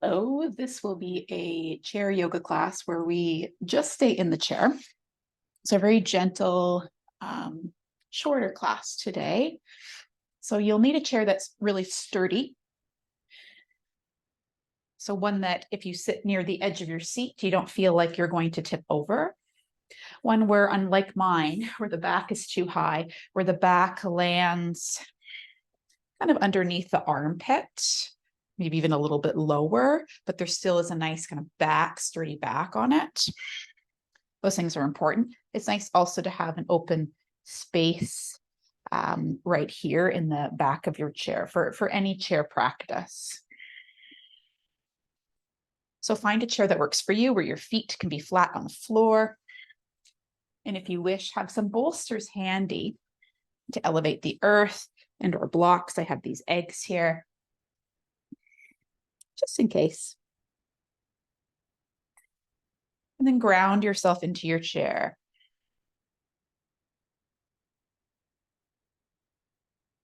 Oh, this will be a chair yoga class where we just stay in the chair. So a very gentle, shorter class today. So you'll need a chair that's really sturdy. So one that if you sit near the edge of your seat, you don't feel like you're going to tip over. One where, unlike mine, where the back is too high, where the back lands kind of underneath the armpit, maybe even a little bit lower, but there still is a nice kind of back, sturdy back on it. Those things are important. It's nice also to have an open space right here in the back of your chair for any chair practice. So find a chair that works for you where your feet can be flat on the floor. And if you wish, have some bolsters handy to elevate the earth and or blocks. I have these eggs here, just in case. And then ground yourself into your chair.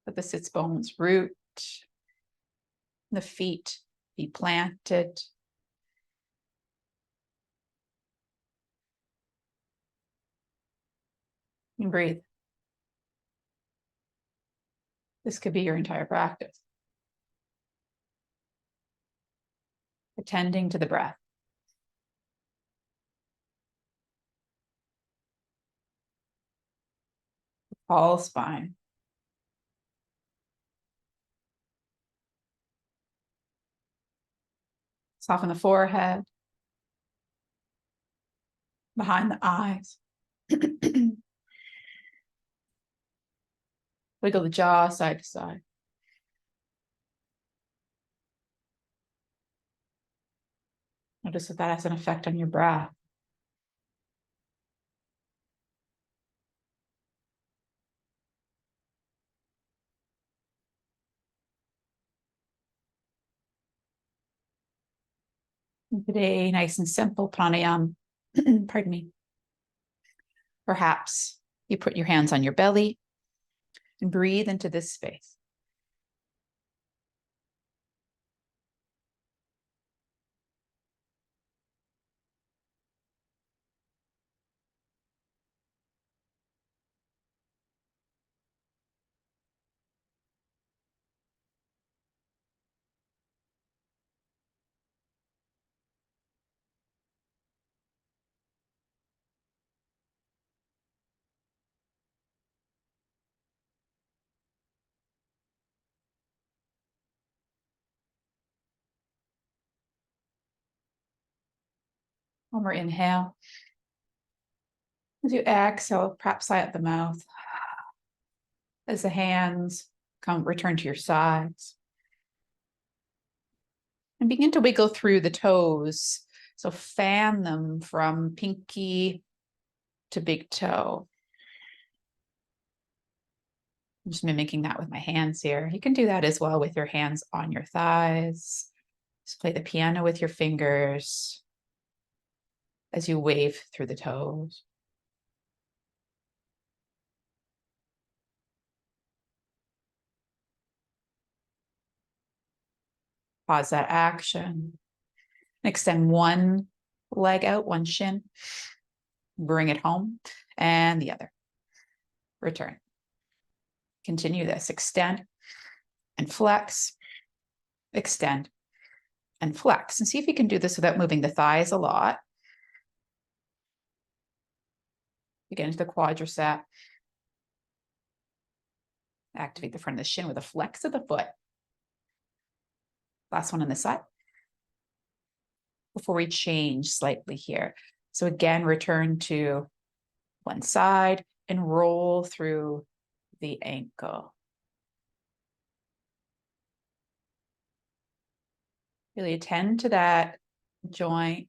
Let the sits bones root, the feet be planted. And breathe. This could be your entire practice. Attending to the breath. Tall spine. Soften the forehead, behind the eyes. Wiggle the jaw side to side. Notice if that has an effect on your breath. And today, nice and simple pranayama. Pardon me. Perhaps you put your hands on your belly and breathe into this space. One more inhale. As you exhale, perhaps sigh out the mouth. As the hands return to your sides. And begin to wiggle through the toes. So fan them from pinky to big toe. I'm just mimicking that with my hands here. You can do that as well with your hands on your thighs. Just play the piano with your fingers as you wave through the toes. Pause that action. Extend one leg out, one shin. Bring it home. And the other. Return. Continue this. Extend and flex. Extend and flex. And see if you can do this without moving the thighs a lot. You get into the quadricep. Activate the front of the shin with a flex of the foot. Last one on this side. Before we change slightly here. So again, return to one side and roll through the ankle. Really attend to that joint,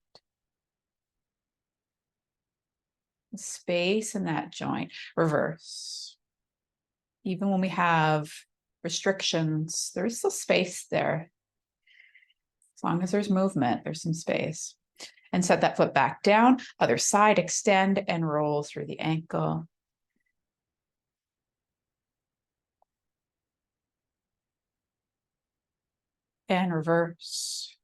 space in that joint. Reverse. Even when we have restrictions, there's still space there. As long as there's movement, there's some space. And set that foot back down. Other side, extend and roll through the ankle. And reverse.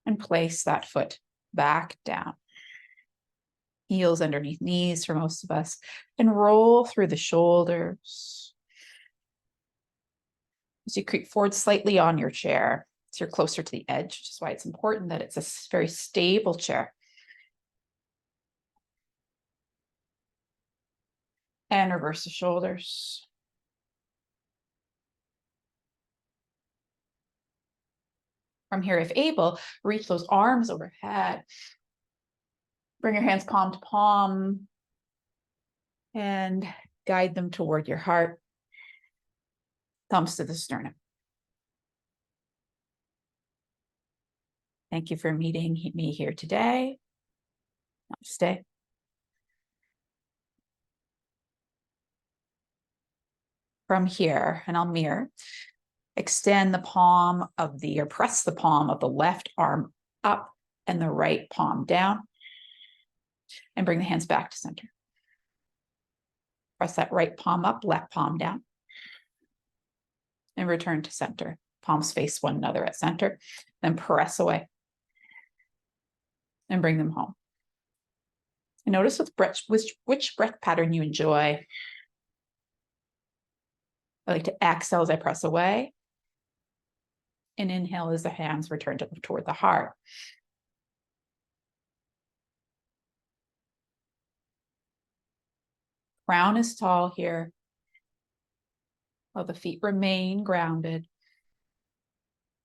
And place that foot back down. Heels underneath knees for most of us, and roll through the shoulders. As you creep forward slightly on your chair, so you're closer to the edge, which is why it's important that it's a very stable chair. And reverse the shoulders. From here, if able, reach those arms overhead. Bring your hands palm to palm and guide them toward your heart. Thumbs to the sternum. Thank you for meeting me here today. Namaste. From here, and I'll mirror, extend the palm of the, or press the palm of the left arm up and the right palm down, and bring the hands back to center. Press that right palm up, left palm down, and return to center. Palms face one another at center, then press away and bring them home. And notice which breath pattern you enjoy. I like to exhale as I press away, and inhale as the hands return toward the heart. Crown is tall here, while the feet remain grounded.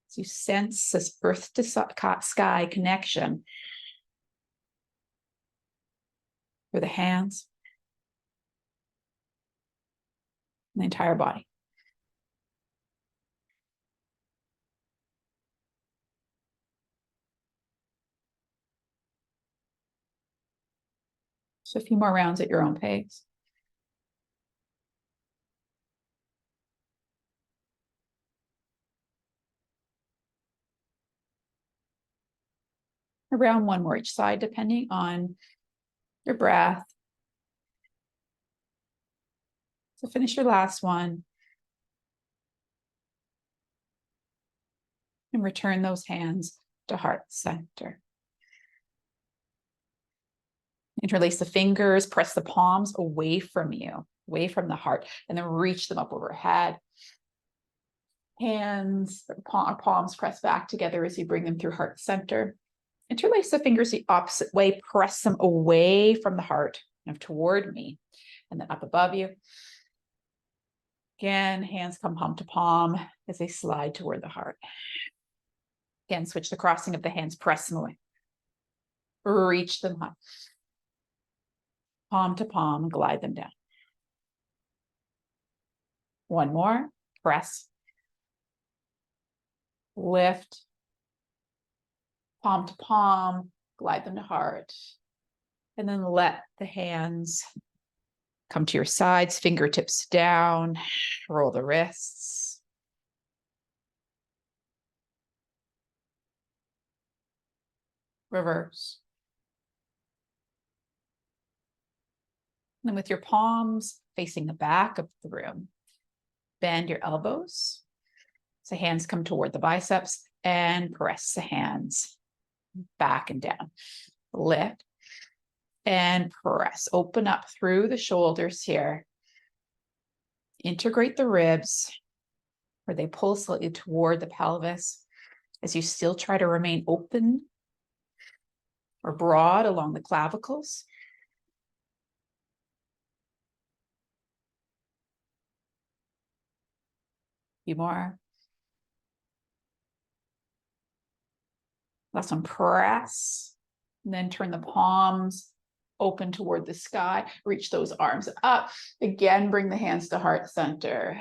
So you sense this earth to sky connection through the hands and the entire body. So a few more rounds at your own pace. Around one more each side, depending on your breath. So finish your last one. And return those hands to heart center. Interlace the fingers, press the palms away from you, away from the heart, and then reach them up overhead. Hands, palms press back together as you bring them through heart center. Interlace the fingers the opposite way, press them away from the heart, toward me, and then up above you. Again, hands come palm to palm as they slide toward the heart. Again, switch the crossing of the hands, press them away. Reach them up. Palm to palm, glide them down. One more, press. Lift. Palm to palm, glide them to heart. And then let the hands come to your sides, fingertips down, roll the wrists. Reverse. And with your palms facing the back of the room, bend your elbows. So hands come toward the biceps and press the hands back and down. Lift and press. Open up through the shoulders here. Integrate the ribs where they pull slightly toward the pelvis as you still try to remain open or broad along the clavicles. A few more. Last one, press. And then turn the palms open toward the sky. Reach those arms up. Again, bring the hands to heart center.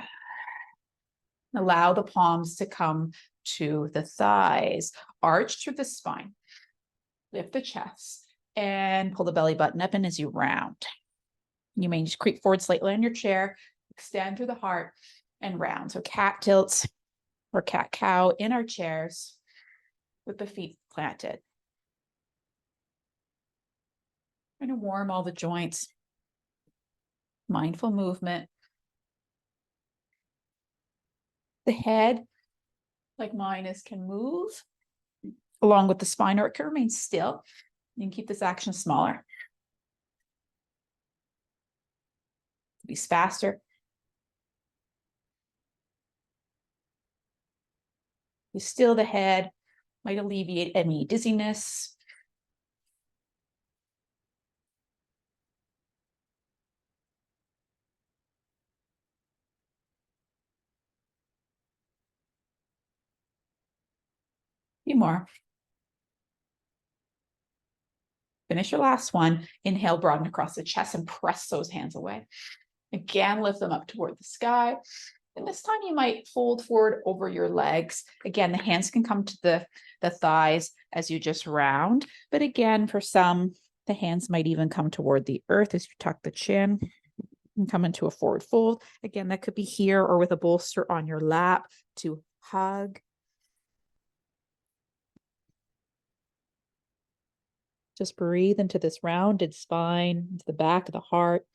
Allow the palms to come to the thighs. Arch through the spine. Lift the chest and pull the belly button up in as you round. You may just creep forward slightly on your chair, extend through the heart and round. So cat tilts or cat cow in our chairs with the feet planted. Trying to warm all the joints. Mindful movement. The head, like mine is, can move along with the spine, or it can remain still. You can keep this action smaller. Be faster. You still the head, might alleviate any dizziness. A few more. Finish your last one. Inhale, broaden across the chest and press those hands away. Again, lift them up toward the sky. And this time you might fold forward over your legs. Again, the hands can come to the thighs as you just round. But again, for some, the hands might even come toward the earth as you tuck the chin and come into a forward fold. Again, that could be here or with a bolster on your lap to hug. Just breathe into this rounded spine, into the back of the heart.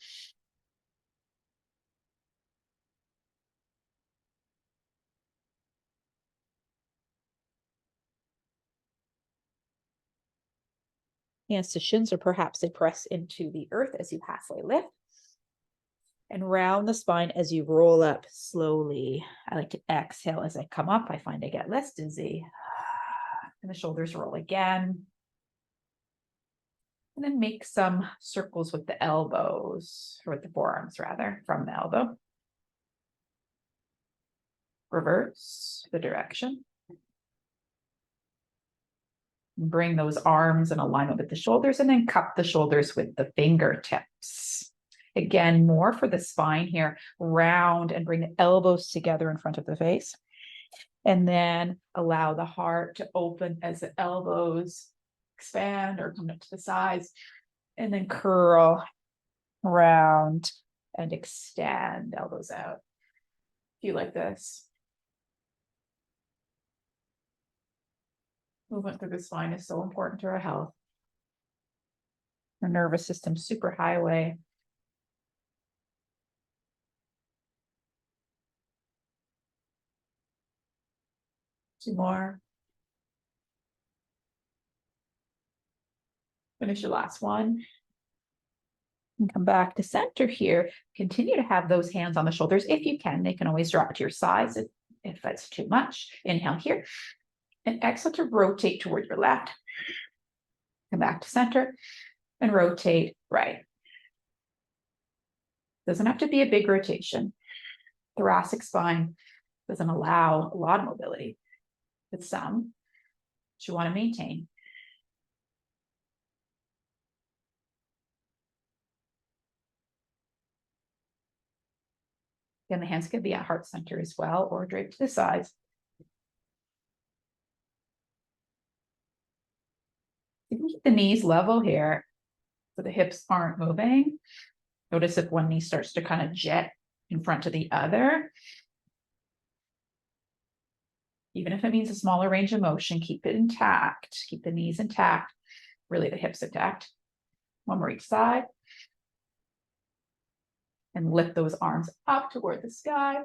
Hands to shins, or perhaps they press into the earth as you halfway lift. And round the spine as you roll up slowly. I like to exhale as I come up. I find I get less dizzy. And the shoulders roll again. And then make some circles with the elbows, or with the forearms rather, from the elbow. Reverse the direction. Bring those arms in alignment with the shoulders, and then cup the shoulders with the fingertips. Again, more for the spine here. Round and bring the elbows together in front of the face. And then allow the heart to open as the elbows expand or come up to the sides. And then curl, round, and extend, elbows out. If you like this. Movement through the spine is so important to our health. Our nervous system, super highway. Two more. Finish your last one. And come back to center here. Continue to have those hands on the shoulders if you can. They can always drop to your sides if that's too much. Inhale here. And exhale to rotate toward your left. Come back to center and rotate right. Doesn't have to be a big rotation. Thoracic spine doesn't allow a lot of mobility, but some that you want to maintain. Again, the hands could be at heart center as well, or draped to the sides. You can keep the knees level here so the hips aren't moving. Notice if one knee starts to kind of jet in front of the other. Even if it means a smaller range of motion, keep it intact. Keep the knees intact, really the hips intact. One more each side. And lift those arms up toward the sky.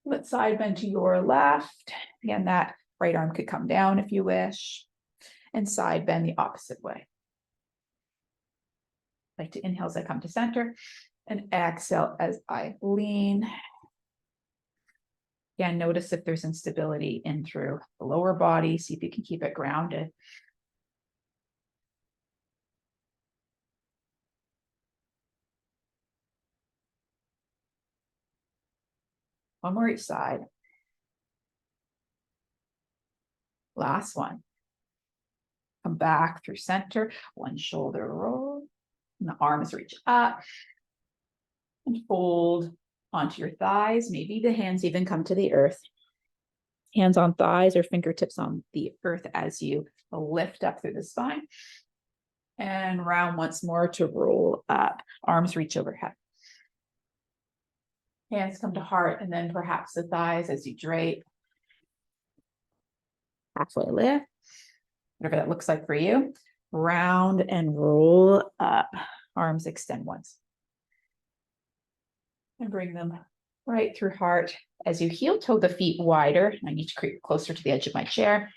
Let side bend to your left. Again, that right arm could come down if you wish. And side bend the opposite way. I like to inhale as I come to center and exhale as I lean. Again, notice if there's instability in through the lower body. See if you can keep it grounded. One more each side. Last one. Come back through center. One shoulder roll. And the arms reach up. And fold onto your thighs. Maybe the hands even come to the earth. Hands on thighs or fingertips on the earth as you lift up through the spine. And round once more to roll up. Arms reach overhead. Hands come to heart, and then perhaps the thighs as you drape. Halfway lift, whatever that looks like for you. Round and roll up. Arms extend once. And bring them right through heart. As you heel toe the feet wider, I need to creep closer to the edge of my chair.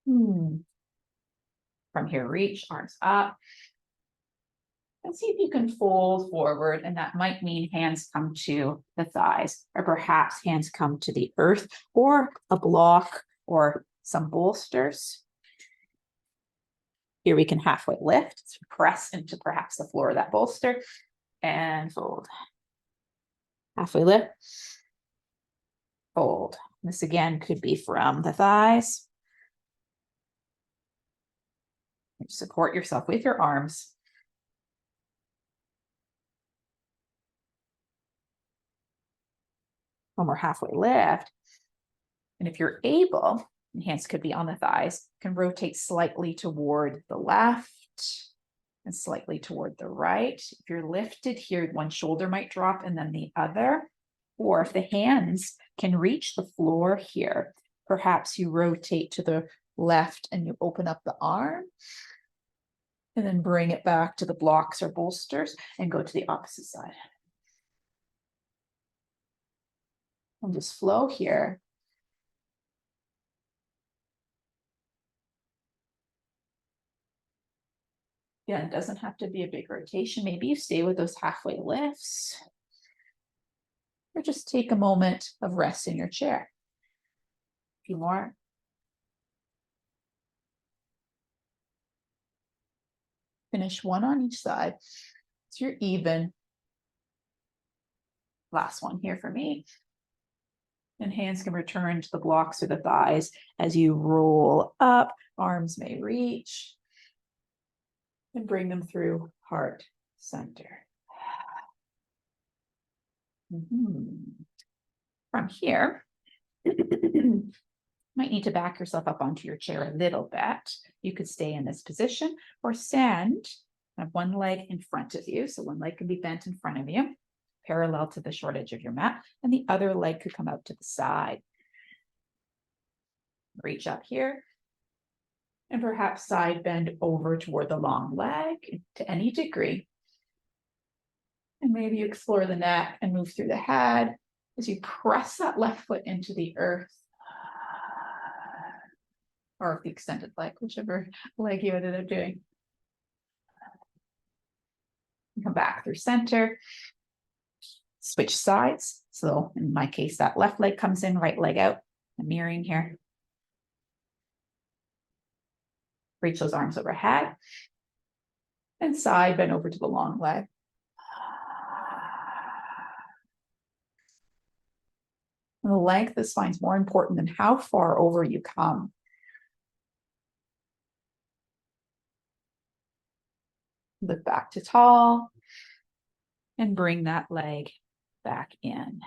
From here, reach, arms up. And see if you can fold forward, and that might mean hands come to the thighs, or perhaps hands come to the earth, or a block, or some bolsters. Here we can halfway lift, so press into perhaps the floor of that bolster, and fold. Halfway lift, fold. This again could be from the thighs. Support yourself with your arms. When we're halfway lift, and if you're able, and hands could be on the thighs, can rotate slightly toward the left and slightly toward the right. If you're lifted here, one shoulder might drop and then the other. Or if the hands can reach the floor here, perhaps you rotate to the left and you open up the arm and then bring it back to the blocks or bolsters and go to the opposite side. And just flow here. Yeah, it doesn't have to be a big rotation. Maybe you stay with those halfway lifts. Or just take a moment of rest in your chair. A few more. Finish one on each side. So you're even. Last one here for me. And hands can return to the blocks or the thighs as you roll up. Arms may reach. And bring them through heart center. From here, might need to back yourself up onto your chair a little bit. You could stay in this position or stand. Have one leg in front of you. So one leg can be bent in front of you, parallel to the short edge of your mat, and the other leg could come out to the side. Reach up here. And perhaps side bend over toward the long leg to any degree. And maybe you explore the neck and move through the head as you press that left foot into the earth. Or the extended leg, whichever leg you ended up doing. Come back through center. Switch sides. So in my case, that left leg comes in, right leg out. I'm mirroring here. Reach those arms overhead. And side bend over to the long leg. And the length of the spine is more important than how far over you come. Lift back to tall. And bring that leg back in.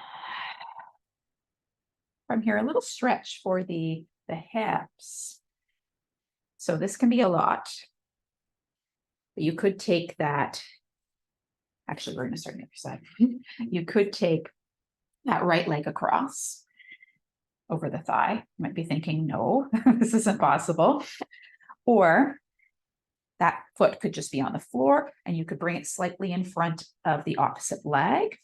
From here, a little stretch for the hips. So this can be a lot. But you could take that. Actually, we're going to start on the other side. You could take that right leg across over the thigh. You might be thinking, no, this isn't possible. Or that foot could just be on the floor and you could bring it slightly in front of the opposite leg.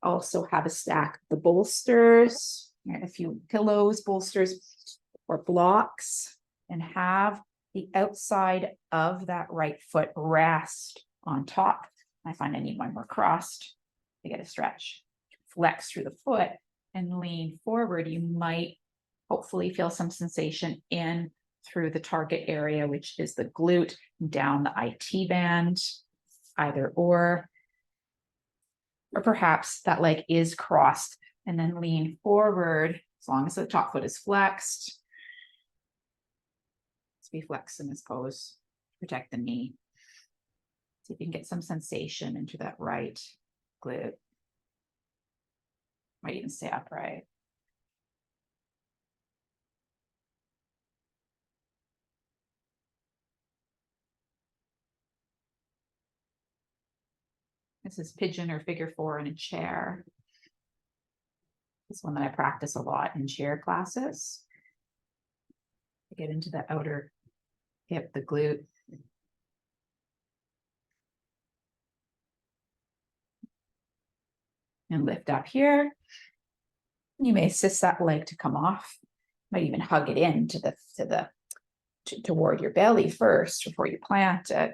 Also have a stack of the bolsters, a few pillows, bolsters, or blocks, and have the outside of that right foot rest on top. I find I need one more crossed to get a stretch. Flex through the foot and lean forward. You might hopefully feel some sensation in through the target area, which is the glute, down the IT band, either or perhaps that leg is crossed and then lean forward as long as the top foot is flexed. Let's be flexed in this pose, protect the knee. See if you can get some sensation into that right glute. Might even stay upright. This is pigeon or figure four in a chair. This one that I practice a lot in chair classes. I get into the outer hip, the glute. And lift up here. You may assist that leg to come off. Might even hug it in to the toward your belly first before you plant it.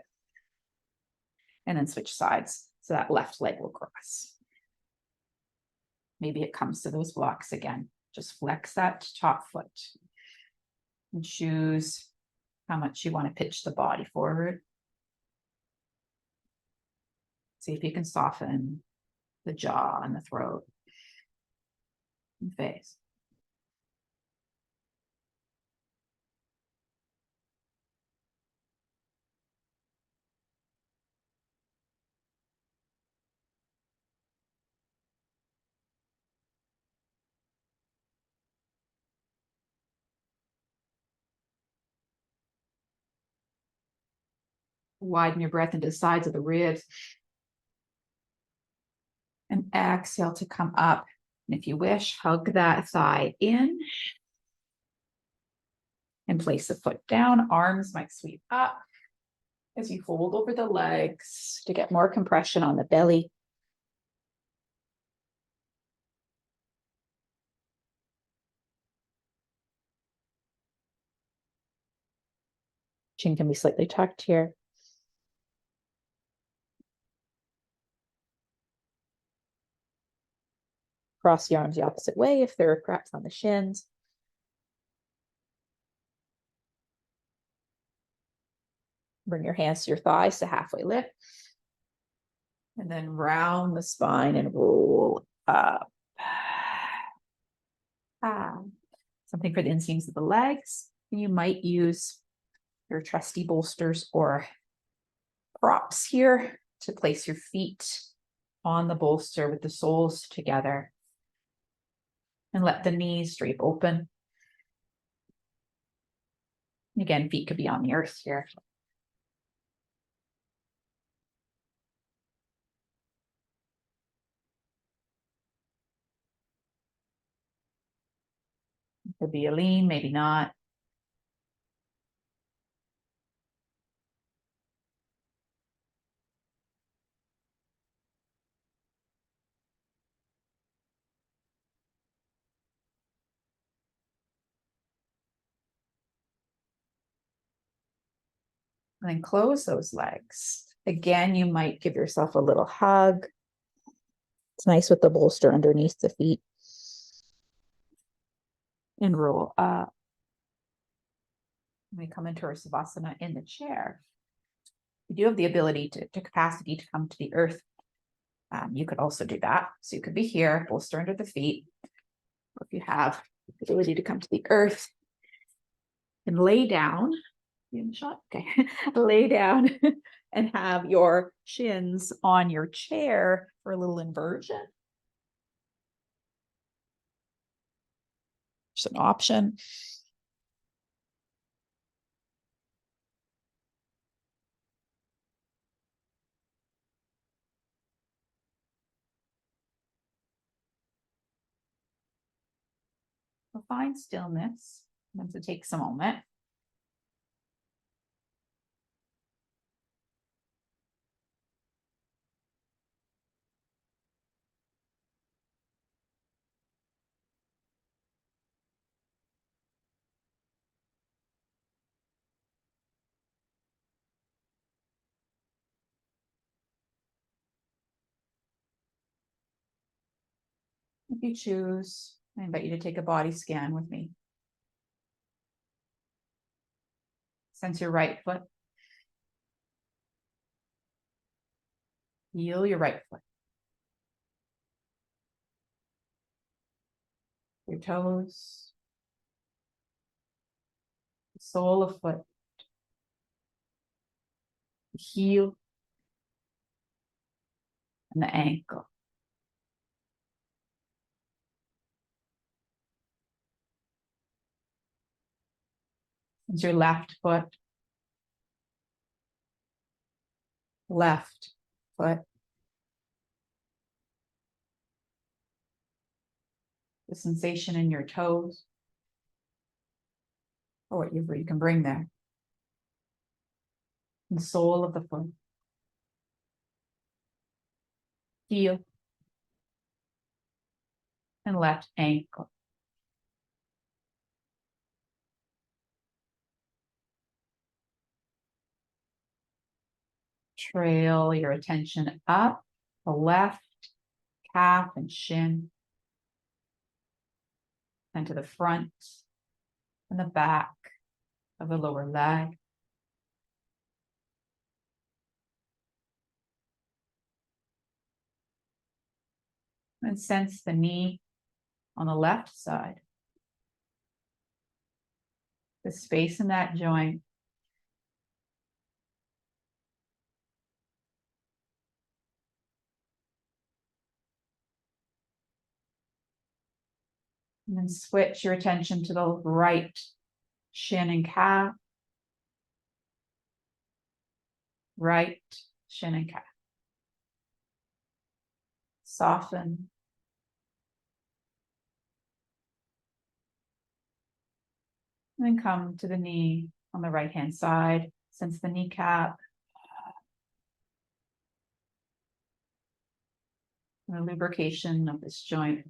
And then switch sides. So that left leg will cross. Maybe it comes to those blocks again. Just flex that top foot and choose how much you want to pitch the body forward. See if you can soften the jaw and the throat and face. Widen your breath into the sides of the ribs. And exhale to come up. And if you wish, hug that thigh in. And place the foot down. Arms might sweep up as you fold over the legs to get more compression on the belly. Chin can be slightly tucked here. Cross the arms the opposite way if there are cracks on the shins. Bring your hands to your thighs to halfway lift. And then round the spine and roll up. Something for the inseams of the legs. You might use your trusty bolsters or props here to place your feet on the bolster with the soles together. And let the knees drape open. Again, feet could be on the earth here. Could be a lean, maybe not. And then close those legs. Again, you might give yourself a little hug. It's nice with the bolster underneath the feet. And roll up. We come into our Savasana in the chair. You do have the ability to capacity to come to the earth. You could also do that. So you could be here, bolster under the feet. Or if you have the ability to come to the earth and lay down. You in the shot? Okay. Lay down and have your shins on your chair for a little inversion. Just an option. So find stillness. Sometimes it takes a moment. If you choose, I invite you to take a body scan with me. Sense your right foot. Feel your right foot. Your toes. The sole of foot. The heel. And the ankle. Sense your left foot. Left foot. The sensation in your toes. Or whatever you can bring there. The sole of the foot. Heel. And left ankle. Trail your attention up the left calf and shin, and to the front and the back of the lower leg. And sense the knee on the left side, the space in that joint. And then switch your attention to the right shin and calf, right shin and calf. Soften. And then come to the knee on the right-hand side, sense the kneecap. And the lubrication of this joint.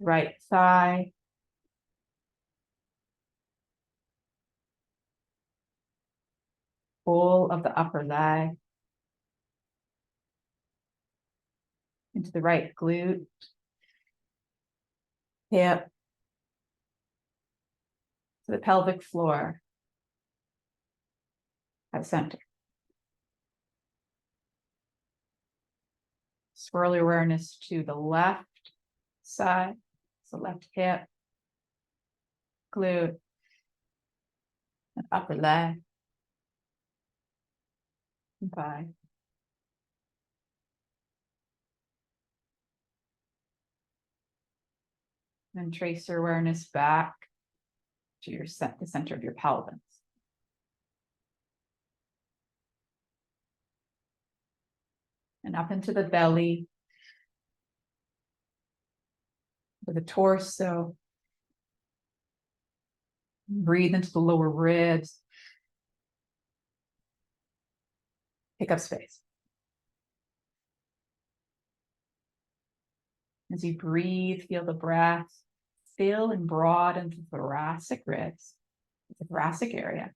Right thigh. Whole of the upper leg. Into the right glute. Hip. To the pelvic floor. At center. Swirl your awareness to the left side. So left hip, glute, and upper leg, and thigh. Then trace your awareness back to the center of your pelvis. And up into the belly, to the torso. Breathe into the lower ribs. Pick up space. As you breathe, feel the breath fill and broaden the thoracic ribs, the thoracic area.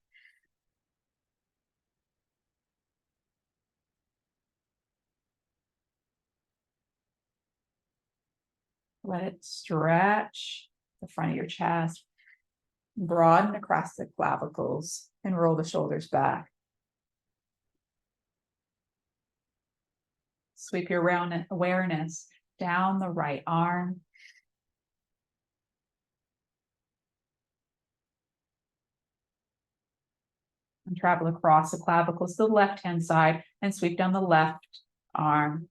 Let it stretch the front of your chest, broaden across the clavicles, and roll the shoulders back. Sweep your awareness down the right arm. And travel across the clavicles to the left-hand side and sweep down the left arm.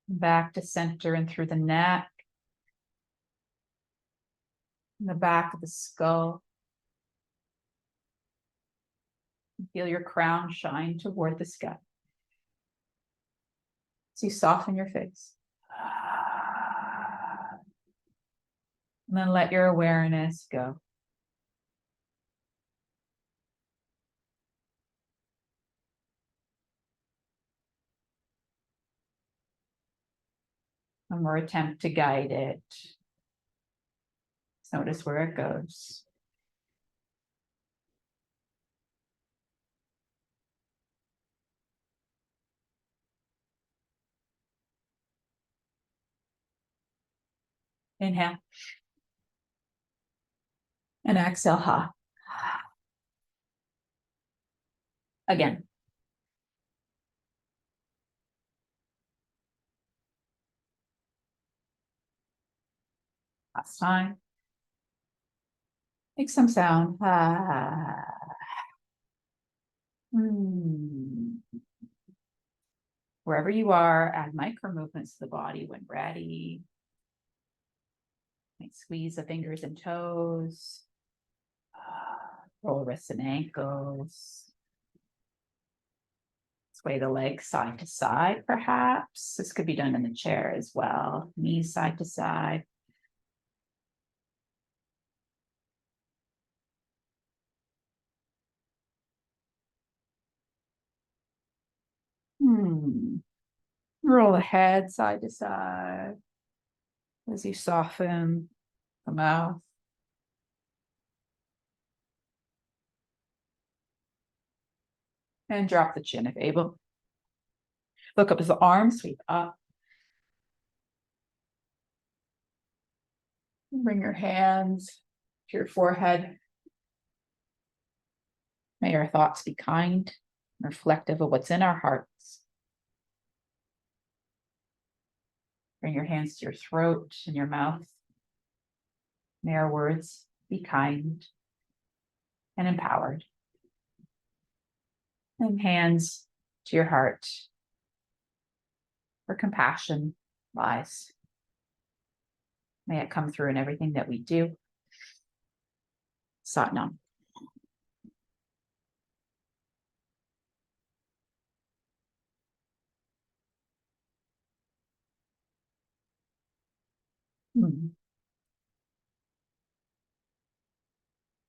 Back to center and through the neck. And the back of the skull. Feel your crown shine toward the sky. So you soften your face. And then let your awareness go. And we'll attempt to guide it. Notice where it goes. Inhale. And exhale, ha. Again. Last time. Make some sound. Wherever you are, add micro movements to the body when ready. Squeeze the fingers and toes. Roll wrists and ankles. Sway the legs side to side, perhaps. This could be done in the chair as well. Knees side to side. Roll the head side to side as you soften the mouth. And drop the chin if able. Look up as the arms, sweep up. Bring your hands to your forehead. May our thoughts be kind, reflective of what's in our hearts. Bring your hands to your throat and your mouth. May our words be kind and empowered. And hands to your heart, where compassion lies. May it come through in everything that we do. Satnam.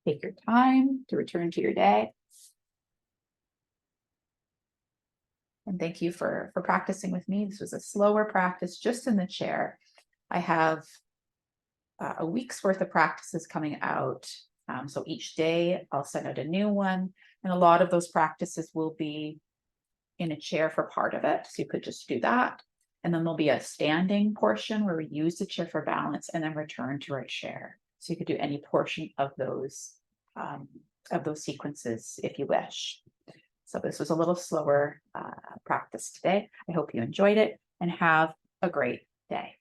Take your time to return to your day. And thank you for practicing with me. This was a slower practice just in the chair. I have a week's worth of practices coming out. So each day I'll send out a new one. And a lot of those practices will be in a chair for part of it. So you could just do that. And then there'll be a standing portion where we use the chair for balance and then return to our chair. So you could do any portion of those sequences if you wish. So this was a little slower practice today. I hope you enjoyed it and have a great day.